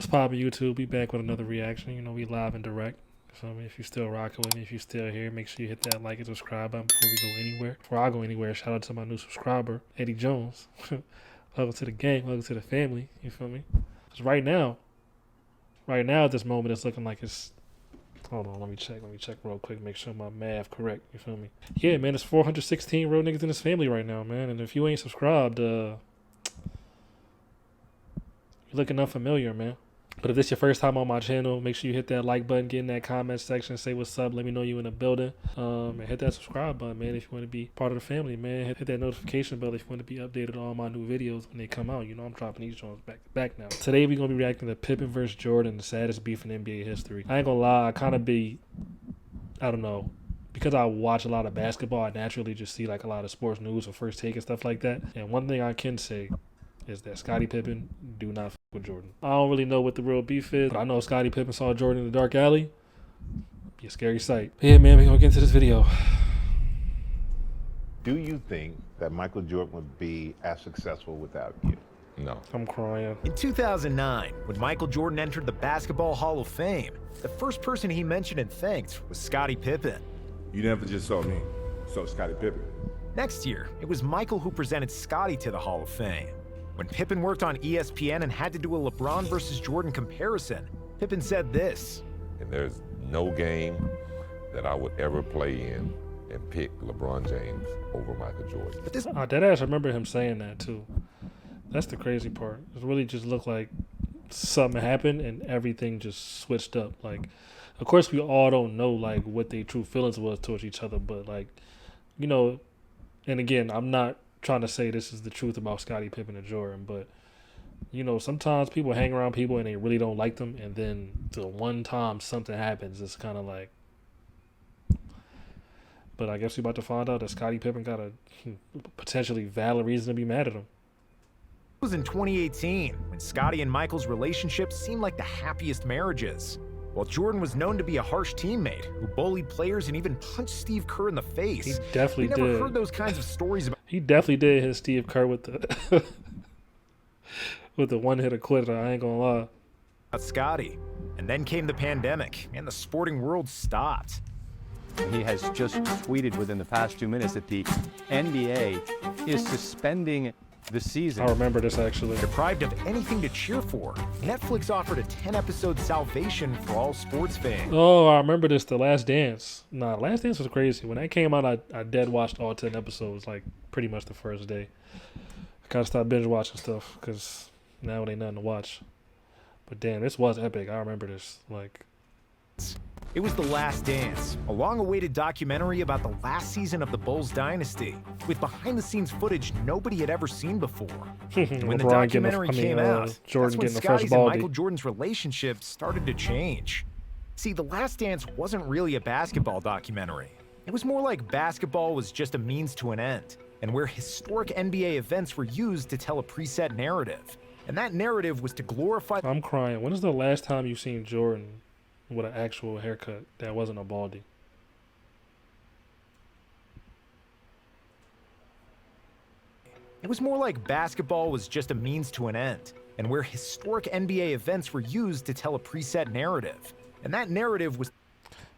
What's poppin' YouTube? Be back with another reaction. You know, we live and direct. So if you still rocking with me, if you still here, make sure you hit that like and subscribe button before we go anywhere. Before I go anywhere, shout out to my new subscriber, Eddie Jones. Welcome to the game, welcome to the family. You feel me? Because right now at this moment, it's looking like it's. Hold on, let me check real quick, make sure my math correct. You feel me? Yeah, man, it's 416 real niggas in this family right now, man. And if you ain't subscribed, you're looking unfamiliar, man. But if this your first time on my channel, make sure you hit that like button, get in that comment section, say what's up, let me know you in the building. And hit that subscribe button, man, if you want to be part of the family, man. Hit that notification bell if you want to be updated on all my new videos when they come out. You know I'm dropping these joints back to back now. Today we're going to be reacting to Pippen versus Jordan, the saddest beef in NBA history. I ain't gonna lie, I don't know. Because I watch a lot of basketball, I naturally just see like a lot of sports news or first take and stuff like that. And one thing I can say is that Scottie Pippen do not fuck with Jordan. I don't really know what the real beef is, but I know Scottie Pippen saw Jordan in the dark alley. Be a scary sight. But yeah, man, we're gonna get into this video. Do you think that Michael Jordan would be as successful without you? No. I'm crying. In 2009, when Michael Jordan entered the Basketball Hall of Fame, the first person he mentioned and thanked was Scottie Pippen. You never just saw me, saw Scottie Pippen. Next year, it was Michael who presented Scottie to the Hall of Fame. When Pippen worked on ESPN and had to do a LeBron versus Jordan comparison, Pippen said this. And there's no game that I would ever play in and pick LeBron James over Michael Jordan. But this Deadass, I remember him saying that too. That's the crazy part. It really just looked like something happened and everything just switched up. Like, of course, we all don't know like what their true feelings was towards each other, but like, you know, and again, I'm not trying to say this is the truth about Scottie Pippen and Jordan, but you know, sometimes people hang around people and they really don't like them, and then the one time something happens, it's kind of like. But I guess we're about to find out that Scottie Pippen got a potentially valid reason to be mad at him. It was in 2018 when Scottie and Michael's relationship seemed like the happiest marriages. While Jordan was known to be a harsh teammate who bullied players and even punched Steve Kerr in the face. He definitely did. We never heard those kinds of stories about. He definitely did hit Steve Kerr with the with the one-hitter quitter. I ain't gonna lie. Scottie. And then came the pandemic, and the sporting world stopped. He has just tweeted within the past 2 minutes that the NBA is suspending the season. I remember this actually. Deprived of anything to cheer for, Netflix offered a 10-episode salvation for all sports fans. Oh, I remember this, The Last Dance. Nah, The Last Dance was crazy. When that came out, I dead watched all 10 episodes, like pretty much the first day. I gotta stop binge watching stuff, because now it ain't nothing to watch. But damn, this was epic. I remember this. Like, it was The Last Dance, a long-awaited documentary about the last season of the Bulls dynasty, with behind-the-scenes footage nobody had ever seen before. When the documentary came out, Jordan that's when getting a fresh Scottie's and baldy. Michael Jordan's relationship started to change. See, The Last Dance wasn't really a basketball documentary. It was more like basketball was just a means to an end, and where historic NBA events were used to tell a preset narrative. And that narrative was to glorify. I'm crying. When is the last time you seen Jordan with an actual haircut that wasn't a baldy? It was more like basketball was just a means to an end, and where historic NBA events were used to tell a preset narrative. And that narrative was.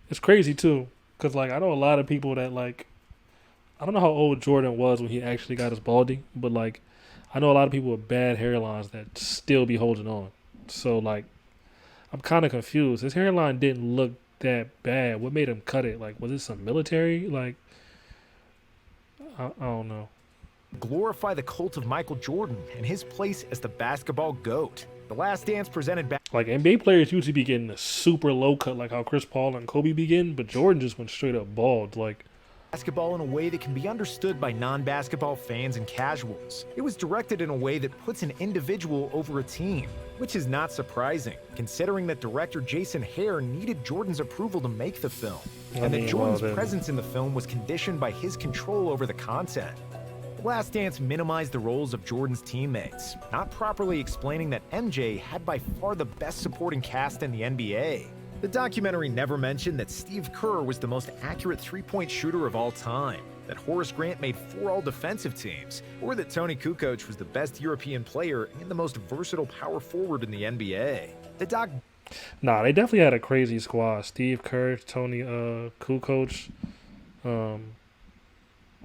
It's crazy too, because like I know a lot of people that like, I don't know how old Jordan was when he actually got his baldy, but like I know a lot of people with bad hairlines that still be holding on. So like, I'm kind of confused. His hairline didn't look that bad. What made him cut it? Like, was it some military? Like, I don't know. Glorify the cult of Michael Jordan and his place as the basketball GOAT. The Last Dance presented back. Like, NBA players usually be getting a super low cut, like how Chris Paul and Kobe begin, but Jordan just went straight up bald. Like, basketball in a way that can be understood by non-basketball fans and casuals. It was directed in a way that puts an individual over a team, which is not surprising, considering that director Jason Hare needed Jordan's approval to make the film, and that Jordan's presence in the film was conditioned by his control over the content. The Last Dance minimized the roles of Jordan's teammates, not properly explaining that MJ had by far the best supporting cast in the NBA. The documentary never mentioned that Steve Kerr was the most accurate three-point shooter of all time, that Horace Grant made 4 all-defensive teams, or that Tony Kukoc was the best European player and the most versatile power forward in the NBA. The doc... Nah, they definitely had a crazy squad. Steve Kerr, Tony Kukoc.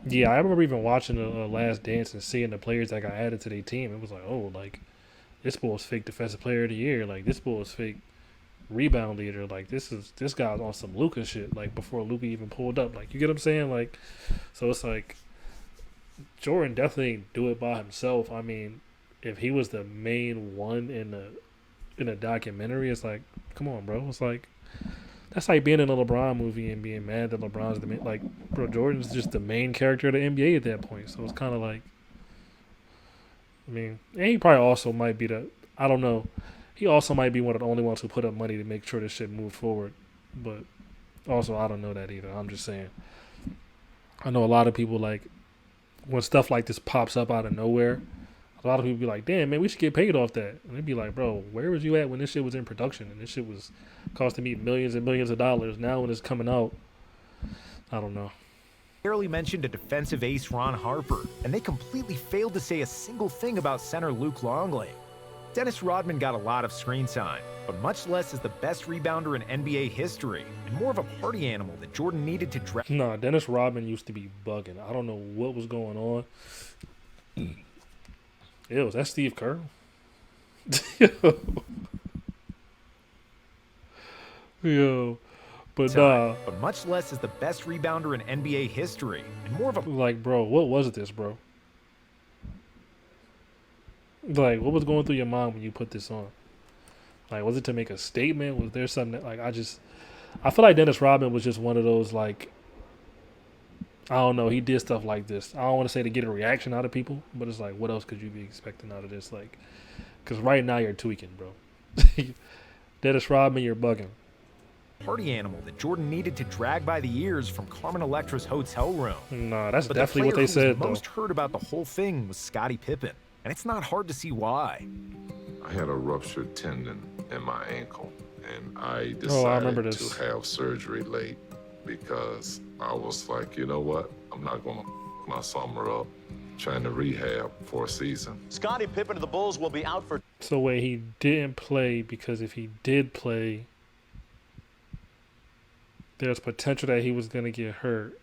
Yeah, I remember even watching the Last Dance and seeing the players that got added to their team. It was like, oh, like, this boy was fake defensive player of the year. Like, this boy was fake rebound leader. Like, this guy's on some Luka shit. Like, before Luka even pulled up. Like, you get what I'm saying? Like, so it's like Jordan definitely didn't do it by himself. I mean, if he was the main one in a documentary, it's like, come on, bro. It's like, that's like being in a LeBron movie and being mad that LeBron's the main. Like, bro, Jordan's just the main character of the NBA at that point. So it's kind of like, I mean, and he probably also might be I don't know. He also might be one of the only ones who put up money to make sure this shit moved forward. But also, I don't know that either. I'm just saying. I know a lot of people, like, when stuff like this pops up out of nowhere, a lot of people be like, damn, man, we should get paid off that. And they'd be like, bro, where was you at when this shit was in production? And this shit was costing me millions and millions of dollars. Now when it's coming out, I don't know. Barely mentioned a defensive ace, Ron Harper, and they completely failed to say a single thing about center Luke Longley. Dennis Rodman got a lot of screen time, but much less as the best rebounder in NBA history, and more of a party animal that Jordan needed to dress. Nah, Dennis Rodman used to be bugging. I don't know what was going on. Ew, is that Steve Kerr? Yo. But but much less as the best rebounder in NBA history, and more of a... Like, bro, what was this, bro? Like, what was going through your mind when you put this on? Like, was it to make a statement? Was there something that, like, I feel like Dennis Rodman was just one of those, like, I don't know, he did stuff like this. I don't want to say to get a reaction out of people, but it's like, what else could you be expecting out of this? Like, because right now you're tweaking, bro. Dennis Rodman, you're bugging. Party animal that Jordan needed to drag by the ears from Carmen Electra's hotel room. Nah, that's but definitely what they said, though. Most heard about the whole thing was Scottie Pippen, and it's not hard to see why. I had a ruptured tendon in my ankle, and I decided to have surgery late because I was like, you know what? I'm not going to my summer up trying to rehab for a season. Scottie Pippen of the Bulls will be out for... So wait, he didn't play because if he did play, there's potential that he was going to get hurt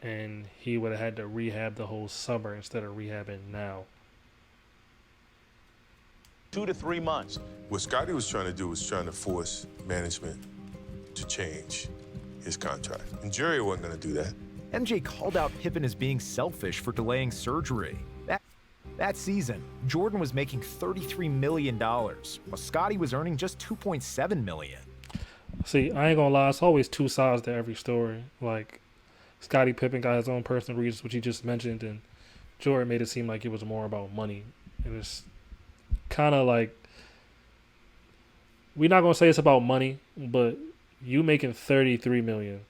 and he would have had to rehab the whole summer instead of rehabbing now. 2 to 3 months. What Scottie was trying to do was trying to force management to change his contract. And Jerry wasn't going to do that. MJ called out Pippen as being selfish for delaying surgery. That season, Jordan was making $33 million, while Scottie was earning just $2.7 million. See, I ain't gonna lie, it's always two sides to every story. Like, Scottie Pippen got his own personal reasons, which he just mentioned, and Jordan made it seem like it was more about money. And it's kind of like, we're not gonna say it's about money, but you making $33 million.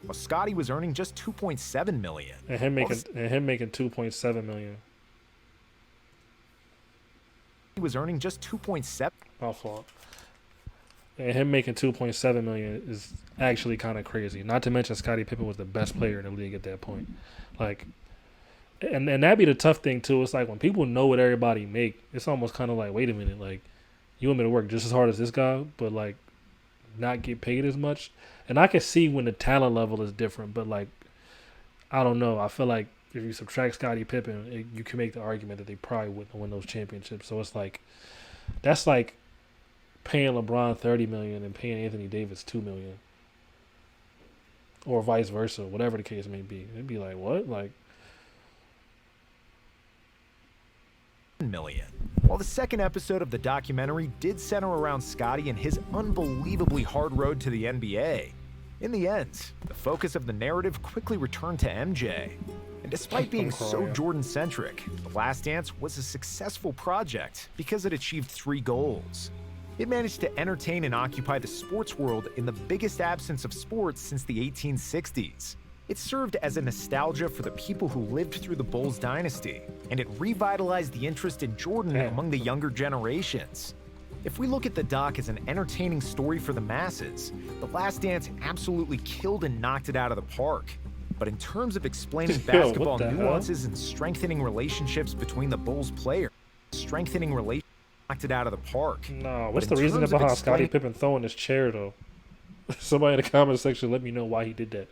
While Scottie was earning just $2.7 million. And him making $2.7 million. He was earning just $2.7. My fault. And him making $2.7 million is actually kind of crazy. Not to mention Scottie Pippen was the best player in the league at that point. Like, and that'd be the tough thing too. It's like when people know what everybody make, it's almost kind of like, wait a minute, like, you want me to work just as hard as this guy, but like not get paid as much. And I can see when the talent level is different, but like, I don't know. I feel like if you subtract Scottie Pippen, you can make the argument that they probably wouldn't win those championships. So it's like, that's like paying LeBron $30 million and paying Anthony Davis $2 million, or vice versa, whatever the case may be. It'd be like, what? Like, million. While the second episode of the documentary did center around Scottie and his unbelievably hard road to the NBA, in the end, the focus of the narrative quickly returned to MJ. And despite being so Jordan-centric, The Last Dance was a successful project because it achieved 3 goals. It managed to entertain and occupy the sports world in the biggest absence of sports since the 1860s. It served as a nostalgia for the people who lived through the Bulls dynasty, and it revitalized the interest in Jordan among the younger generations. If we look at the doc as an entertaining story for the masses, The Last Dance absolutely killed and knocked it out of the park. But in terms of explaining basketball nuances and strengthening relationships between the Bulls players, knocked it out of the park. No, what's the reasoning behind Scottie Pippen throwing his chair, though? Somebody in the comment section, let me know why he did that.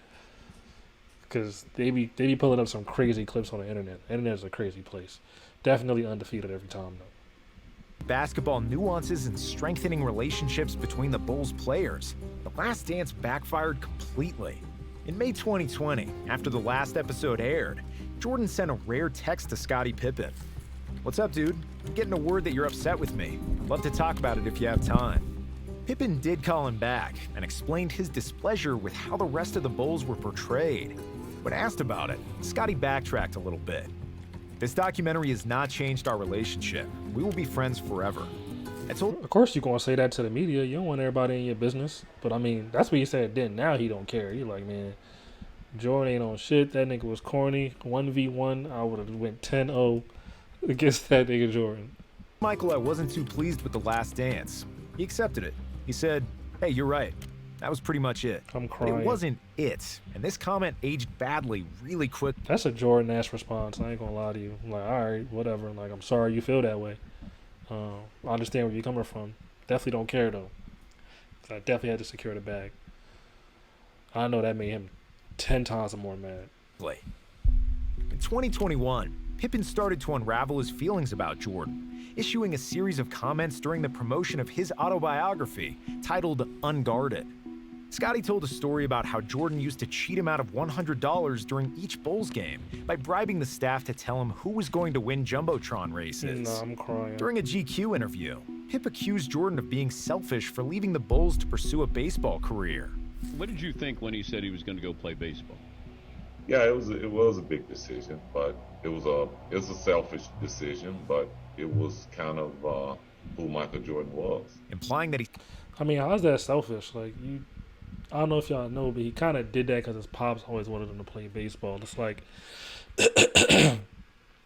Because they be pulling up some crazy clips on the internet. The internet is a crazy place. Definitely undefeated every time, though. Basketball nuances and strengthening relationships between the Bulls players. The Last Dance backfired completely. In May 2020, after the last episode aired, Jordan sent a rare text to Scottie Pippen. "What's up, dude? I'm getting a word that you're upset with me. I'd love to talk about it if you have time." Pippen did call him back and explained his displeasure with how the rest of the Bulls were portrayed. When asked about it, Scottie backtracked a little bit. "This documentary has not changed our relationship. We will be friends forever." Of course you're going to say that to the media. You don't want everybody in your business. But, I mean, that's what he said then. Now he don't care. He's like, man, Jordan ain't on shit. That nigga was corny. 1v1, I would have went 10-0 against that nigga Jordan. Micheal, I wasn't too pleased with The Last Dance. He accepted it. He said, "Hey, you're right. That was pretty much it." I'm crying. But it wasn't it. And this comment aged badly really quick. That's a Jordan-ass response. I ain't going to lie to you. I'm like, all right, whatever. Like, I'm sorry you feel that way. I understand where you're coming from. Definitely don't care, though. I definitely had to secure the bag. I know that made him 10 times more mad. In 2021, Pippen started to unravel his feelings about Jordan, issuing a series of comments during the promotion of his autobiography titled Unguarded. Scottie told a story about how Jordan used to cheat him out of $100 during each Bulls game by bribing the staff to tell him who was going to win Jumbotron races. No, I'm crying. During a GQ interview, Pip accused Jordan of being selfish for leaving the Bulls to pursue a baseball career. What did you think when he said he was going to go play baseball? Yeah, it was a big decision, but it was a selfish decision, but it was kind of who Micheal Jordan was. Implying that I mean, how's that selfish? Like, I don't know if y'all know, but he kind of did that because his pops always wanted him to play baseball. It's like,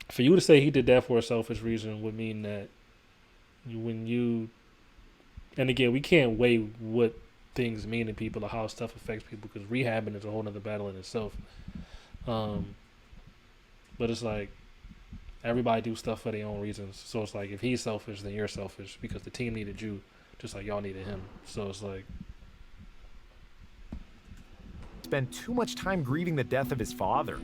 for you to say he did that for a selfish reason would mean that and again, we can't weigh what things mean to people or how stuff affects people because rehabbing is a whole other battle in itself. But it's like, everybody do stuff for their own reasons. So it's like, if he's selfish, then you're selfish because the team needed you just like y'all needed him. So it's like, spent too much time grieving the death of his father.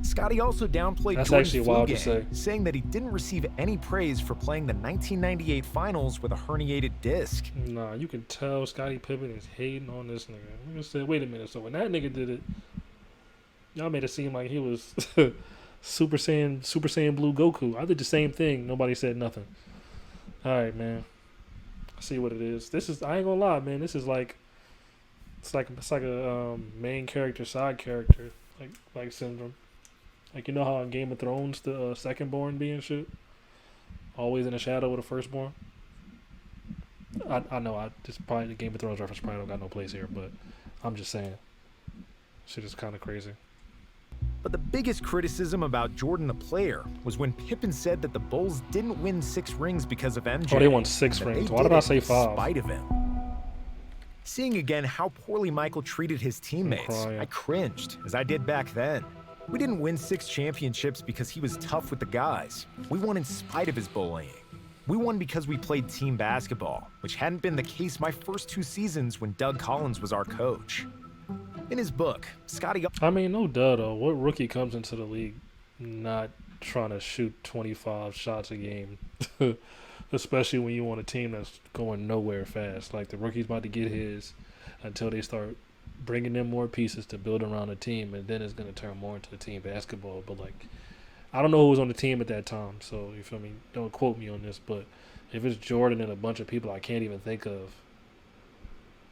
Scottie also downplayed that's Jordan's actually flu wild game, to say. saying that he didn't receive any praise for playing the 1998 finals with a herniated disc. Nah, you can tell Scottie Pippen is hating on this nigga. I'm gonna say, wait a minute. So when that nigga did it, y'all made it seem like he was Super Saiyan Blue Goku. I did the same thing. Nobody said nothing. All right, man. I see what it is. I ain't gonna lie, man. This is like, it's like a main character, side character, like syndrome. Like, you know how in Game of Thrones the secondborn be and shit, always in the shadow of the firstborn. I know just probably the Game of Thrones reference probably don't got no place here, but I'm just saying, shit is kind of crazy. But the biggest criticism about Jordan the player was when Pippen said that the Bulls didn't win 6 rings because of MJ. Oh, they won 6 rings. Why did I say 5? In spite of him. Seeing again how poorly Micheal treated his teammates, I cringed, as I did back then. We didn't win 6 championships because he was tough with the guys. We won in spite of his bullying. We won because we played team basketball, which hadn't been the case my first 2 seasons when Doug Collins was our coach. In his book, Scottie... I mean, no duh, though. What rookie comes into the league not trying to shoot 25 shots a game? Especially when you on a team that's going nowhere fast. Like, the rookie's about to get his until they start bringing in more pieces to build around a team, and then it's going to turn more into team basketball. But, like, I don't know who was on the team at that time, so, you feel me? Don't quote me on this, but if it's Jordan and a bunch of people I can't even think of,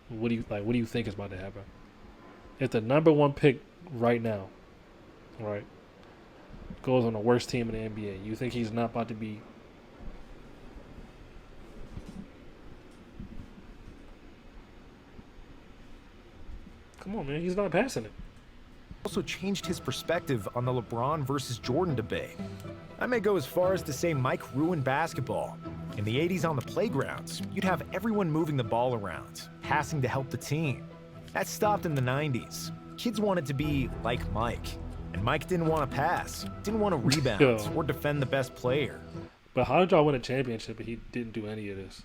what do you think is about to happen? If the number 1 pick right now, right, goes on the worst team in the NBA, you think he's not about to be... Come on, man. He's not passing it. also changed his perspective on the LeBron versus Jordan debate. I may go as far as to say Mike ruined basketball. In the 80s on the playgrounds, you'd have everyone moving the ball around, passing to help the team. That stopped in the 90s. Kids wanted to be like Mike. And Mike didn't want to pass, didn't want to rebound, or defend the best player. But how did y'all win a championship if he didn't do any of this?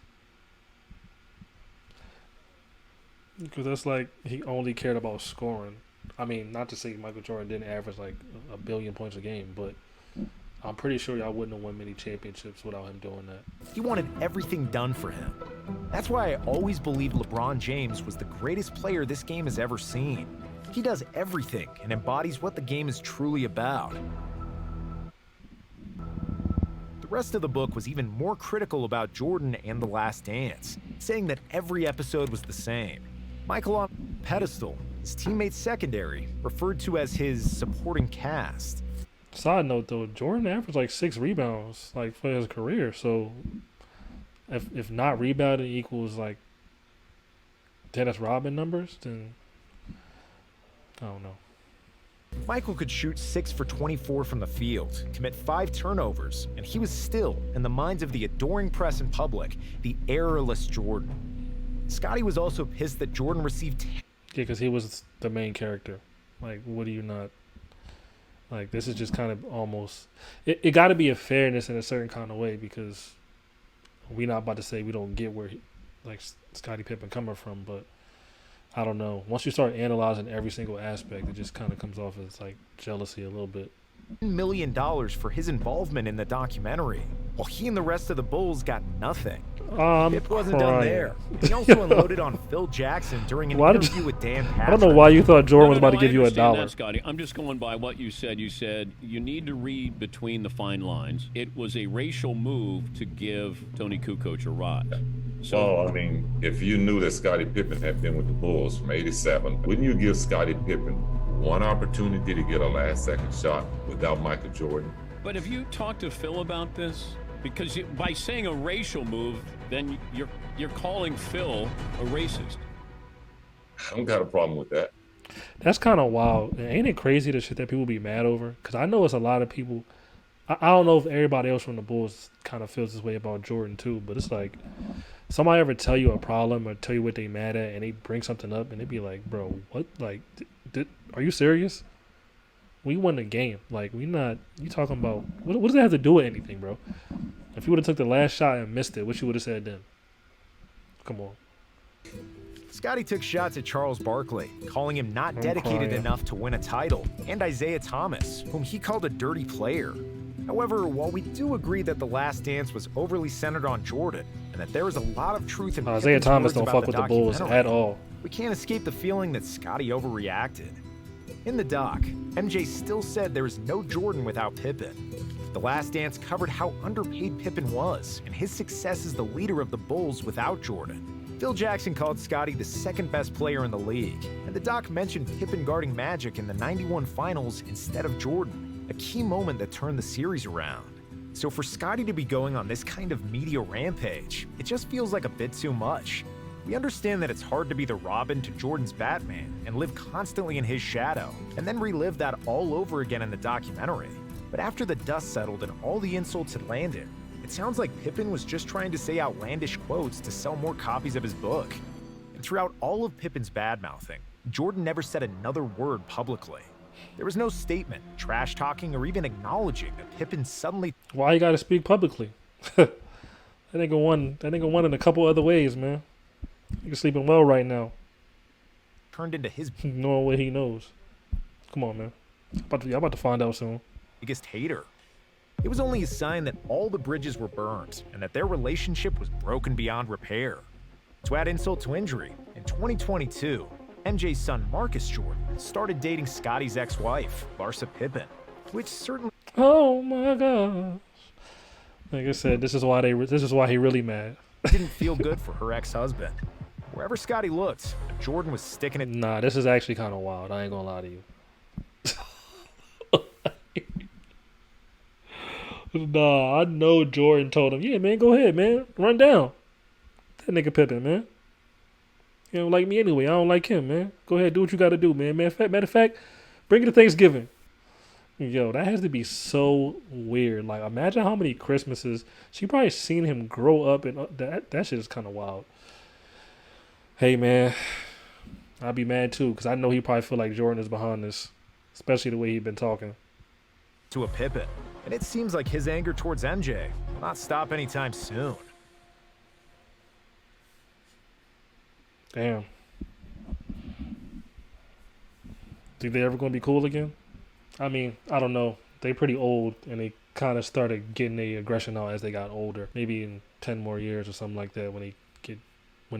Because that's like he only cared about scoring. I mean, not to say Michael Jordan didn't average like a billion points a game, but I'm pretty sure y'all wouldn't have won many championships without him doing that. He wanted everything done for him. That's why I always believed LeBron James was the greatest player this game has ever seen. He does everything and embodies what the game is truly about. The rest of the book was even more critical about Jordan and The Last Dance, saying that every episode was the same. Michael on pedestal, his teammates secondary, referred to as his supporting cast. Side note though, Jordan averaged like 6 rebounds like for his career. So if not rebounding equals like Dennis Rodman numbers, then I don't know. Michael could shoot 6 for 24 from the field, commit 5 turnovers, and he was still, in the minds of the adoring press and public, the errorless Jordan. Scottie was also pissed that Jordan received... Yeah, because he was the main character. Like, what do you not... Like, this is just kind of almost... It got to be a fairness in a certain kind of way, because we're not about to say we don't get where, Scottie Pippen coming from, but I don't know. Once you start analyzing every single aspect, it just kind of comes off as, like, jealousy a little bit. $1 million for his involvement in the documentary, while he and the rest of the Bulls got nothing. It wasn't done there. He also unloaded on Phil Jackson during an interview with Dan Patrick. I don't know why you thought Jordan was about to give you $1. That, Scottie. I'm just going by what you said. You said you need to read between the fine lines. It was a racial move to give Tony Kukoc a rod. So, I mean, if you knew that Scottie Pippen had been with the Bulls from 87, wouldn't you give Scottie Pippen one opportunity to get a last-second shot without Michael Jordan? But have you talked to Phil about this? Because by saying a racial move, then you're calling Phil a racist. I don't got a problem with that. That's kind of wild. And ain't it crazy the shit that people be mad over? Because I know it's a lot of people. I don't know if everybody else from the Bulls kind of feels this way about Jordan too, but it's like somebody ever tell you a problem or tell you what they mad at and they bring something up and they be like, bro, what? Like, are you serious? We won the game. Like, we not. You talking about what does that have to do with anything, bro? If you would have took the last shot and missed it, what you would have said then? Come on. Scottie took shots at Charles Barkley, calling him not dedicated enough to win a title, and Isaiah Thomas, whom he called a dirty player. However, while we do agree that The Last Dance was overly centered on Jordan, and that there is a lot of truth in Isaiah Thomas don't fuck with the Bulls at all. We can't escape the feeling that Scottie overreacted. In the doc, MJ still said there is no Jordan without Pippen. The Last Dance covered how underpaid Pippen was, and his success as the leader of the Bulls without Jordan. Phil Jackson called Scottie the second best player in the league, and the doc mentioned Pippen guarding Magic in the '91 finals instead of Jordan, a key moment that turned the series around. So for Scottie to be going on this kind of media rampage, it just feels like a bit too much. We understand that it's hard to be the Robin to Jordan's Batman and live constantly in his shadow, and then relive that all over again in the documentary. But after the dust settled and all the insults had landed, it sounds like Pippen was just trying to say outlandish quotes to sell more copies of his book. And throughout all of Pippen's bad-mouthing, Jordan never said another word publicly. There was no statement, trash-talking, or even acknowledging that Pippen suddenly... Why you gotta speak publicly? That nigga won in a couple other ways, man. He's sleeping well right now. Turned into his... Knowing what he knows. Come on, man. I'm about to find out soon. Biggest hater. It was only a sign that all the bridges were burned and that their relationship was broken beyond repair. To add insult to injury, in 2022, MJ's son Marcus Jordan started dating Scottie's ex-wife, Larsa Pippen, which certainly... Oh my gosh. Like I said, this is why he really mad. didn't feel good for her ex-husband. Wherever Scottie looked, Jordan was sticking it. Nah, this is actually kind of wild. I ain't gonna lie to you. Nah, I know Jordan told him, yeah, man, go ahead, man. Run down. That nigga Pippen, man. You don't like me anyway. I don't like him, man. Go ahead, do what you got to do, man. Matter of fact, Bring it to Thanksgiving. Yo, that has to be so weird. Like, imagine how many Christmases she probably seen him grow up, and that shit is kind of wild. Hey, man, I'd be mad too because I know he probably feel like Jordan is behind this, especially the way he's been talking. To a Pippen, and it seems like his anger towards MJ will not stop anytime soon. Damn. Think they ever gonna be cool again? I mean, I don't know. They pretty old, and they kind of started getting their aggression out as they got older. Maybe in 10 more years or something like that, when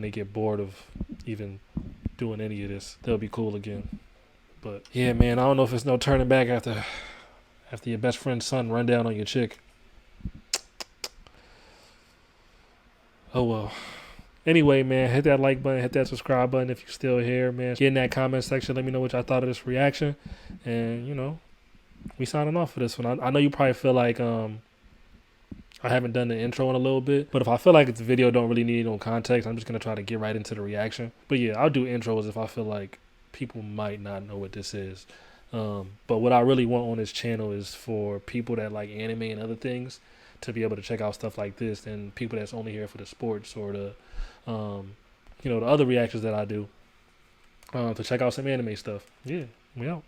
they get bored of even doing any of this, they'll be cool again. But yeah, man, I don't know if there's no turning back after your best friend's son run down on your chick. Oh well. Anyway, man, hit that like button, hit that subscribe button if you're still here, man. Get in that comment section. Let me know what y'all thought of this reaction. And, you know, we signing off for this one. I know you probably feel like I haven't done the intro in a little bit. But if I feel like the video don't really need no context, I'm just going to try to get right into the reaction. But, yeah, I'll do intros if I feel like people might not know what this is. But what I really want on this channel is for people that like anime and other things to be able to check out stuff like this, and people that's only here for the sports or the you know, the other reactions that I do, to check out some anime stuff. Yeah, we out.